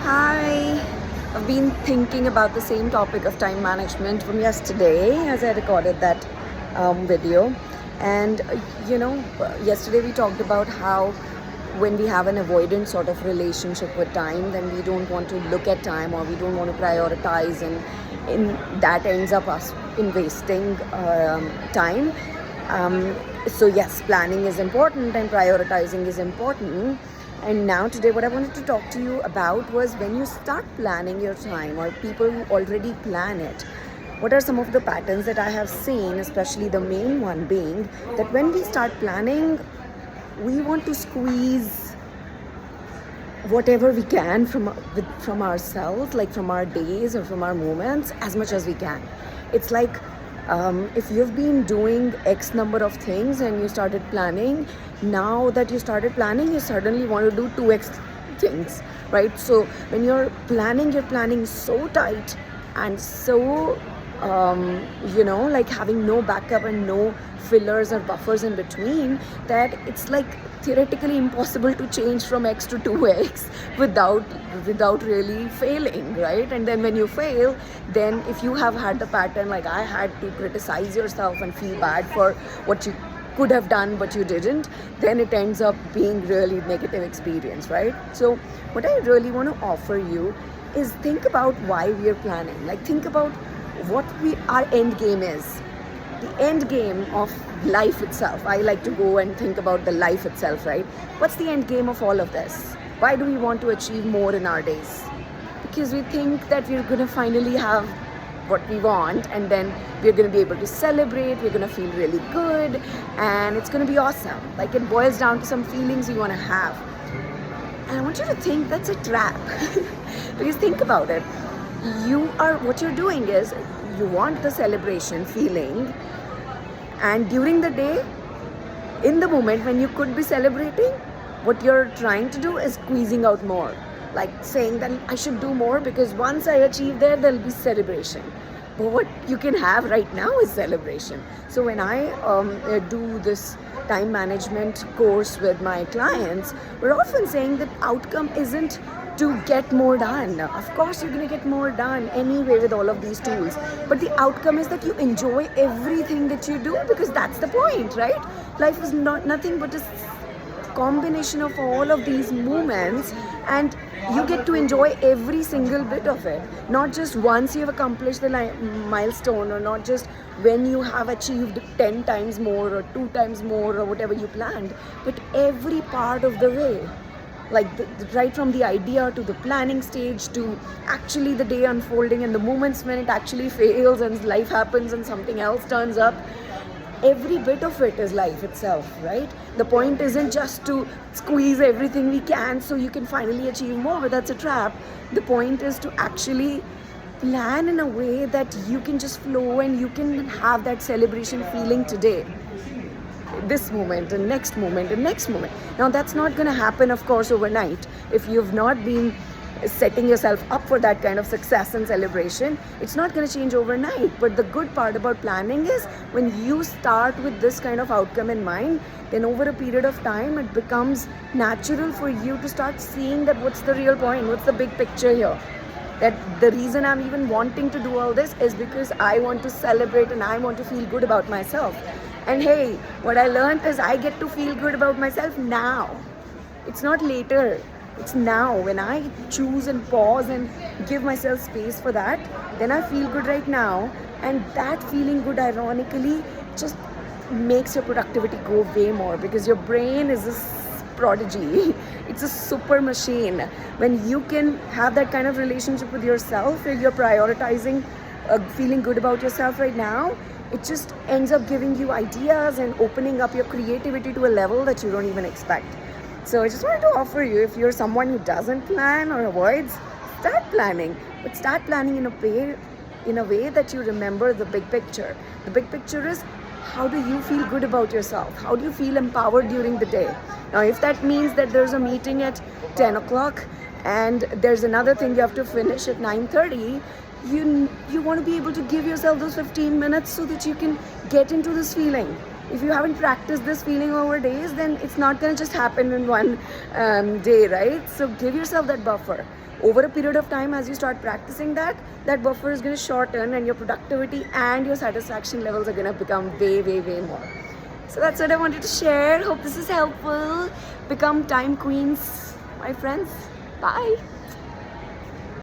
Hi, I've been thinking about the same topic of time management from yesterday as I recorded that video. And yesterday we talked about how when we have an avoidant sort of relationship with time, then we don't want to look at time or we don't want to prioritize, and in that ends up us in wasting time. So yes, planning is important and prioritizing is important. And now today what I wanted to talk to you about was when you start planning your time, or people who already plan it, what are some of the patterns that I have seen, especially the main one being that when we start planning, we want to squeeze whatever we can from ourselves, like from our days or from our moments, as much as we can. It's like if you've been doing X number of things and you started planning, now that you started planning, you suddenly want to do 2x things, right? So when you're planning so tight and so, like having no backup and no fillers or buffers in between, that it's like theoretically impossible to change from X to 2x without really failing, right? And then when you fail, then if you have had the pattern like I had, to criticize yourself and feel bad for what you could have done but you didn't, then it ends up being really negative experience, right? So what I really want to offer you is think about why we are planning. Like, think about what our end game is, the end game of life itself. I like to go and think about the life itself, right? What's the end game of all of this? Why do we want to achieve more in our days? Because we think that we're going to finally have what we want, and then we're going to be able to celebrate, we're going to feel really good, and it's going to be awesome. Like, it boils down to some feelings you want to have. And I want you to think that's a trap. Because think about it. What you're doing is you want the celebration feeling, and during the day, in the moment when you could be celebrating, what you're trying to do is squeezing out more, like saying that I should do more because once I achieve there'll be celebration. But what you can have right now is celebration. So when I do this time management course with my clients, we're often saying that outcome isn't to get more done. Of course you're going to get more done anyway with all of these tools, but the outcome is that you enjoy everything that you do, because that's the point, right? Life is nothing but a combination of all of these moments, and you get to enjoy every single bit of it, not just once you've accomplished the milestone, or not just when you have achieved 10 times more or 2 times more or whatever you planned, but every part of the way. Like right from the idea to the planning stage to actually the day unfolding and the moments when it actually fails and life happens and something else turns up. Every bit of it is life itself, right? The point isn't just to squeeze everything we can so you can finally achieve more, but that's a trap. The point is to actually plan in a way that you can just flow and you can have that celebration feeling today, this moment and next moment and next moment. Now that's not going to happen, of course, overnight. If you've not been setting yourself up for that kind of success and celebration, it's not going to change overnight. But the good part about planning is when you start with this kind of outcome in mind, then over a period of time it becomes natural for you to start seeing that what's the real point, what's the big picture here. That the reason I'm even wanting to do all this is because I want to celebrate and I want to feel good about myself. And hey, what I learned is I get to feel good about myself now. It's not later. It's now. When I choose and pause and give myself space for that, then I feel good right now. And that feeling good, ironically, just makes your productivity go way more, because your brain is a prodigy. It's a super machine. When you can have that kind of relationship with yourself, where you're prioritizing feeling good about yourself right now, it just ends up giving you ideas and opening up your creativity to a level that you don't even expect. So I just wanted to offer you, if you're someone who doesn't plan or avoids, start planning. But start planning in a way that you remember the big picture. The big picture is, how do you feel good about yourself? How do you feel empowered during the day? Now, if that means that there's a meeting at 10 o'clock and there's another thing you have to finish at 9:30, you want to be able to give yourself those 15 minutes so that you can get into this feeling. If you haven't practiced this feeling over days, then it's not going to just happen in one day, right? So give yourself that buffer. Over a period of time, as you start practicing that, that buffer is going to shorten, and your productivity and your satisfaction levels are going to become way, way, way more. So that's what I wanted to share. Hope this is helpful. Become time queens, my friends. Bye.